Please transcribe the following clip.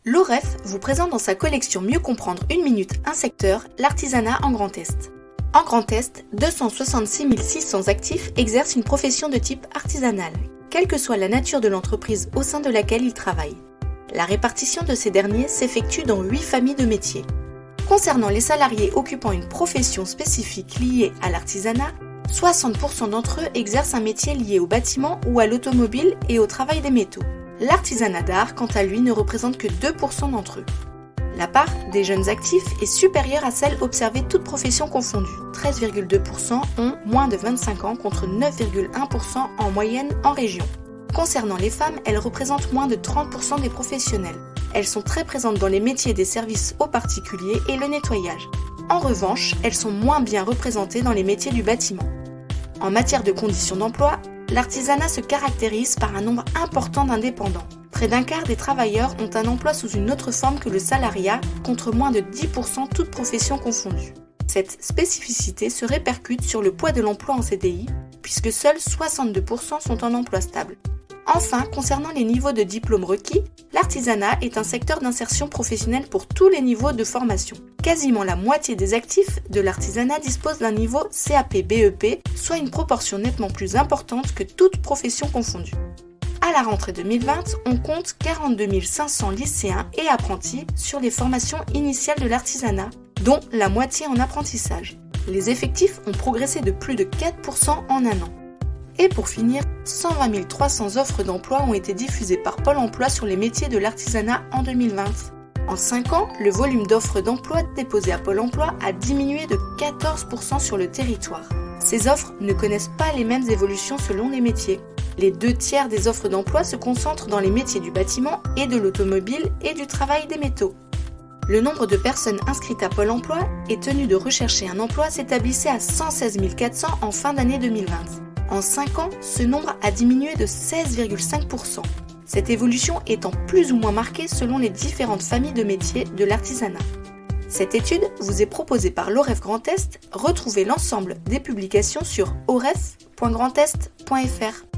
L'OREF vous présente dans sa collection Mieux comprendre une minute un secteur, l'artisanat en Grand Est. En Grand Est, 266 600 actifs exercent une profession de type artisanal, quelle que soit la nature de l'entreprise au sein de laquelle ils travaillent. La répartition de ces derniers s'effectue dans 8 familles de métiers. Concernant les salariés occupant une profession spécifique liée à l'artisanat, 60% d'entre eux exercent un métier lié au bâtiment ou à l'automobile et au travail des métaux. L'artisanat d'art, quant à lui, ne représente que 2% d'entre eux. La part des jeunes actifs est supérieure à celle observée toutes professions confondues. 13,2% ont moins de 25 ans contre 9,1% en moyenne en région. Concernant les femmes, elles représentent moins de 30% des professionnels. Elles sont très présentes dans les métiers des services aux particuliers et le nettoyage. En revanche, elles sont moins bien représentées dans les métiers du bâtiment. En matière de conditions d'emploi, l'artisanat se caractérise par un nombre important d'indépendants. Près d'un quart des travailleurs ont un emploi sous une autre forme que le salariat, contre moins de 10% toutes professions confondues. Cette spécificité se répercute sur le poids de l'emploi en CDI, puisque seuls 62% sont en emploi stable. Enfin, concernant les niveaux de diplôme requis, l'artisanat est un secteur d'insertion professionnelle pour tous les niveaux de formation. Quasiment la moitié des actifs de l'artisanat disposent d'un niveau CAP-BEP, soit une proportion nettement plus importante que toute profession confondue. À la rentrée 2020, on compte 42 500 lycéens et apprentis sur les formations initiales de l'artisanat, dont la moitié en apprentissage. Les effectifs ont progressé de plus de 4% en un an. Et pour finir, 120 300 offres d'emploi ont été diffusées par Pôle emploi sur les métiers de l'artisanat en 2020. En 5 ans, le volume d'offres d'emploi déposées à Pôle emploi a diminué de 14% sur le territoire. Ces offres ne connaissent pas les mêmes évolutions selon les métiers. Les 2/3 des offres d'emploi se concentrent dans les métiers du bâtiment et de l'automobile et du travail des métaux. Le nombre de personnes inscrites à Pôle emploi et tenues de rechercher un emploi s'établissait à 116 400 en fin d'année 2020. En 5 ans, ce nombre a diminué de 16,5%. Cette évolution étant plus ou moins marquée selon les différentes familles de métiers de l'artisanat. Cette étude vous est proposée par l'OREF Grand Est. Retrouvez l'ensemble des publications sur oref.grandest.fr.